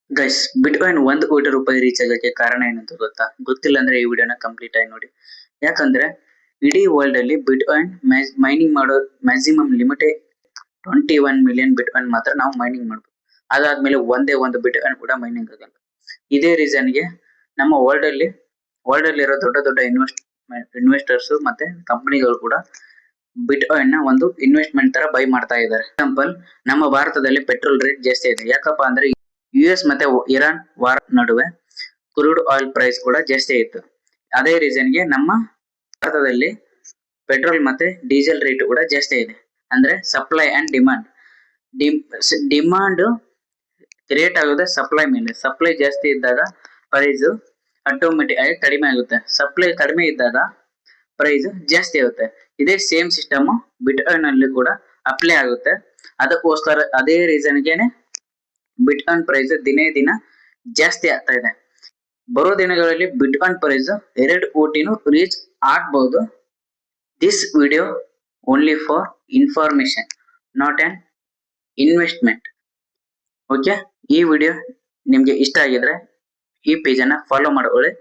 Guys, bitcoin 1 ಕೋಟಿ ರೂಪಾಯಿ reach ಆಗಕ್ಕೆ ಕಾರಣ ಏನಂತ ಗೊತ್ತಾ? ಗೊತ್ತಿಲ್ಲ ಅಂದ್ರೆ ಈ ವಿಡಿಯೋನ ಕಂಪ್ಲೀಟ್ ಆಗಿ ನೋಡಿ. ಯಾಕಂದ್ರೆ ಇಡೀ ವರ್ಲ್ಡ್ ಅಲ್ಲಿ ಬಿಟ್ಕಾಯಿನ್ ಮೈನಿಂಗ್ ಮಾಡೋ ಮ್ಯಾಕ್ಸಿಮಮ್ ಲಿಮಿಟ್ 21 ಮಿಲಿಯನ್ ಬಿಟ್ಕಾಯಿನ್ ಮಾತ್ರ ನಾವು ಮೈನಿಂಗ್ ಮಾಡ್ಬೋದು. ಅದಾದ್ಮೇಲೆ ಒಂದೇ ಒಂದು ಬಿಟ್ಕಾಯಿನ್ ಕೂಡ ಮೈನಿಂಗ್ ಆಗಲ್ಲ. ಇದೇ ರೀಸನ್ಗೆ ನಮ್ಮ ವರ್ಲ್ಡ್ ಅಲ್ಲಿ ಇರೋ ದೊಡ್ಡ ದೊಡ್ಡ ಇನ್ವೆಸ್ಟರ್ಸ್ ಮತ್ತೆ ಕಂಪನಿಗಳು ಕೂಡ ಬಿಟ್ಕಾಯಿನ್ ನ ಒಂದು ಇನ್ವೆಸ್ಟ್ಮೆಂಟ್ ತರ ಬೈ ಮಾಡ್ತಾ ಇದ್ದಾರೆ. ಎಕ್ಸಾಂಪಲ್, ನಮ್ಮ ಭಾರತದಲ್ಲಿ ಪೆಟ್ರೋಲ್ ರೇಟ್ ಜಾಸ್ತಿ ಇದೆ. ಯಾಕಪ್ಪ ಅಂದ್ರೆ US ಮತ್ತೆ ಇರಾನ್ ವಾರ್ ನಡುವೆ ಕ್ರೂಡ್ ಆಯಿಲ್ ಪ್ರೈಸ್ ಕೂಡ ಜಾಸ್ತಿ ಇತ್ತು. ಅದೇ ರೀಸನ್ಗೆ ನಮ್ಮ ಭಾರತದಲ್ಲಿ ಪೆಟ್ರೋಲ್ ಮತ್ತೆ ಡೀಸೆಲ್ ರೇಟ್ ಕೂಡ ಜಾಸ್ತಿ ಇದೆ. ಅಂದ್ರೆ supply and demand. Demand create ಆಗೋದೇ ಸಪ್ಲೈ ಮೇಲೆ. ಸಪ್ಲೈ ಜಾಸ್ತಿ ಇದ್ದಾಗ ಪ್ರೈಸ್ ಆಟೋಮೆಟಿಕ್ ಆಗಿ ಕಡಿಮೆ ಆಗುತ್ತೆ. ಸಪ್ಲೈ ಕಡಿಮೆ ಇದ್ದಾಗ ಪ್ರೈಸ್ ಜಾಸ್ತಿ ಆಗುತ್ತೆ. ಇದೇ ಸೇಮ್ ಸಿಸ್ಟಮ್ ಬಿಟ್ಕಾಯಿನ್ ಅಲ್ಲಿ ಕೂಡ ಅಪ್ಲೈ ಆಗುತ್ತೆ. ಅದಕ್ಕೋಸ್ಕರ ಅದೇ ರೀಸನ್ಗೆನೆ ಬಿಟ್ಕಾಯಿನ್ ಪ್ರೈಸ್ ದಿನೇ ದಿನ ಜಾಸ್ತಿ ಆಗ್ತಾ ಇದೆ. ಬರೋ ದಿನಗಳಲ್ಲಿ ಬಿಟ್ಕಾಯಿನ್ ಪ್ರೈಸ್ 2 ಕೋಟಿನೂ ರೀಚ್ ಆಗಬಹುದು. This video only for information, not on investment. Okay, ಈ ವಿಡಿಯೋ ನಿಮ್ಗೆ ಇಷ್ಟ ಆಗಿದ್ರೆ ಈ ಪೇಜ್ ಅನ್ನ ಫಾಲೋ ಮಾಡ್ಕೊಳ್ಳಿ.